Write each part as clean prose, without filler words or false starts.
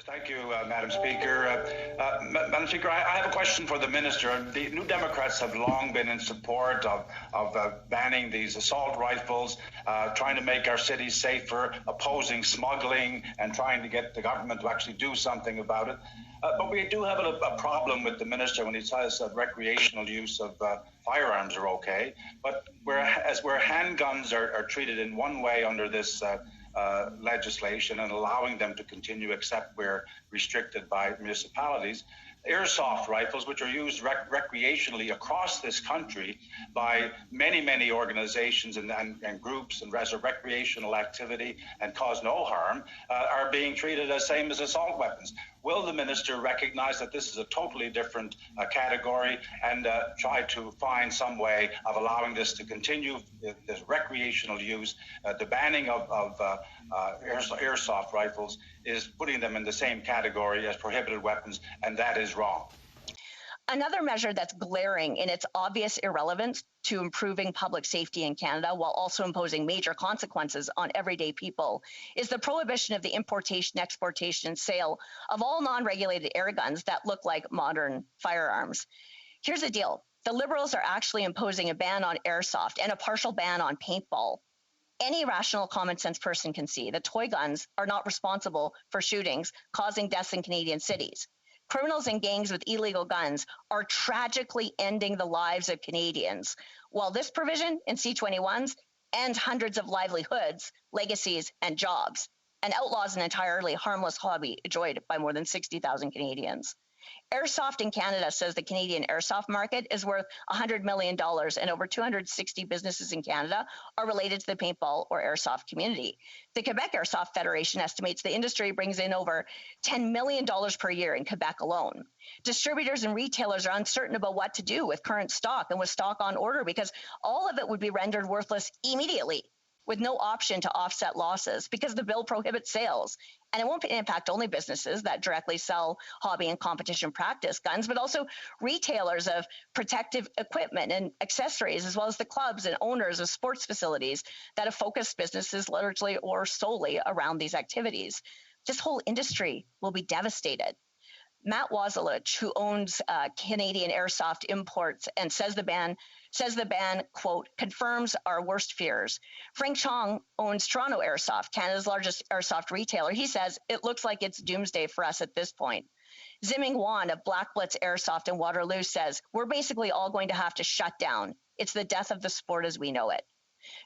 Thank you, Madam Speaker. Madam Speaker, I have a question for the Minister. The New Democrats have long been in support of banning these assault rifles, trying to make our cities safer, opposing smuggling, and trying to get the government to actually do something about it. But we do have a problem with the Minister when he says that recreational use of firearms are okay. But where handguns are treated in one way under this legislation and allowing them to continue except where restricted by municipalities, airsoft rifles, which are used recreationally across this country by many organizations and groups and as a recreational activity and cause no harm, are being treated as same as assault weapons. Will the Minister recognize that this is a totally different category and try to find some way of allowing this to continue, this recreational use? The banning of airsoft rifles is putting them in the same category as prohibited weapons, and that is wrong. Another measure that's glaring in its obvious irrelevance to improving public safety in Canada while also imposing major consequences on everyday people is the prohibition of the importation, exportation, and sale of all non-regulated air guns that look like modern firearms. Here's the deal. The Liberals are actually imposing a ban on airsoft and a partial ban on paintball. Any rational common sense person can see that toy guns are not responsible for shootings causing deaths in Canadian cities. Criminals and gangs with illegal guns are tragically ending the lives of Canadians, while this provision in C-21s ends hundreds of livelihoods, legacies, and jobs, and outlaws an entirely harmless hobby enjoyed by more than 60,000 Canadians. Airsoft.in.Canada says the Canadian airsoft market is worth $100 million, and over 260 businesses in Canada are related to the paintball or airsoft community. The Quebec Airsoft Federation estimates the industry brings in over $10 million per year in Quebec alone. Distributors and retailers are uncertain about what to do with current stock and with stock on order because all of it would be rendered worthless immediately, with no option to offset losses because the bill prohibits sales. And it won't impact only businesses that directly sell hobby and competition practice guns, but also retailers of protective equipment and accessories, as well as the clubs and owners of sports facilities that have focused businesses largely or solely around these activities. This whole industry will be devastated. Matt Wazilich, who owns Canadian Airsoft Imports and says the ban, quote, confirms our worst fears. Frank Chong owns Toronto Airsoft, Canada's largest airsoft retailer. He says, it looks like it's doomsday for us at this point. Ziming Wan of Black Blitz Airsoft in Waterloo says, we're basically all going to have to shut down. It's the death of the sport as we know it.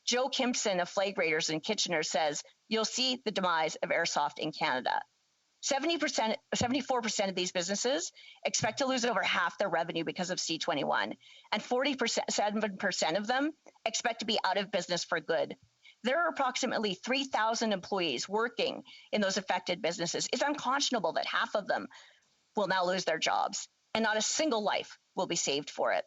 Joe Kimpson of Flagrators in Kitchener says, you'll see the demise of airsoft in Canada. 74% of these businesses expect to lose over half their revenue because of C-21, and 7% of them expect to be out of business for good. There are approximately 3,000 employees working in those affected businesses. It's unconscionable that half of them will now lose their jobs, and not a single life will be saved for it.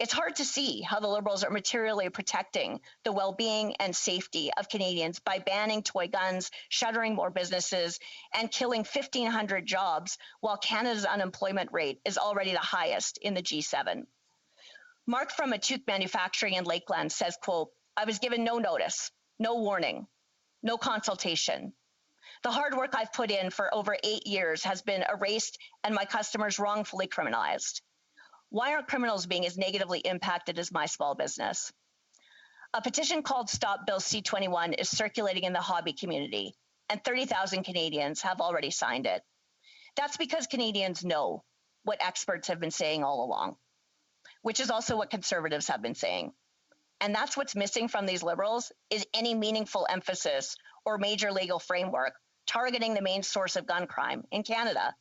It's hard to see how the Liberals are materially protecting the well-being and safety of Canadians by banning toy guns, shuttering more businesses, and killing 1,500 jobs, while Canada's unemployment rate is already the highest in the G7. Mark from Atuke Manufacturing in Lakeland says, quote, I was given no notice, no warning, no consultation. The hard work I've put in for over 8 years has been erased and my customers wrongfully criminalized. Why aren't criminals being as negatively impacted as my small business? A petition called Stop Bill C-21 is circulating in the hobby community, and 30,000 Canadians have already signed it. That's because Canadians know what experts have been saying all along, which is also what conservatives have been saying. And that's what's missing from these Liberals is any meaningful emphasis or major legal framework targeting the main source of gun crime in Canada.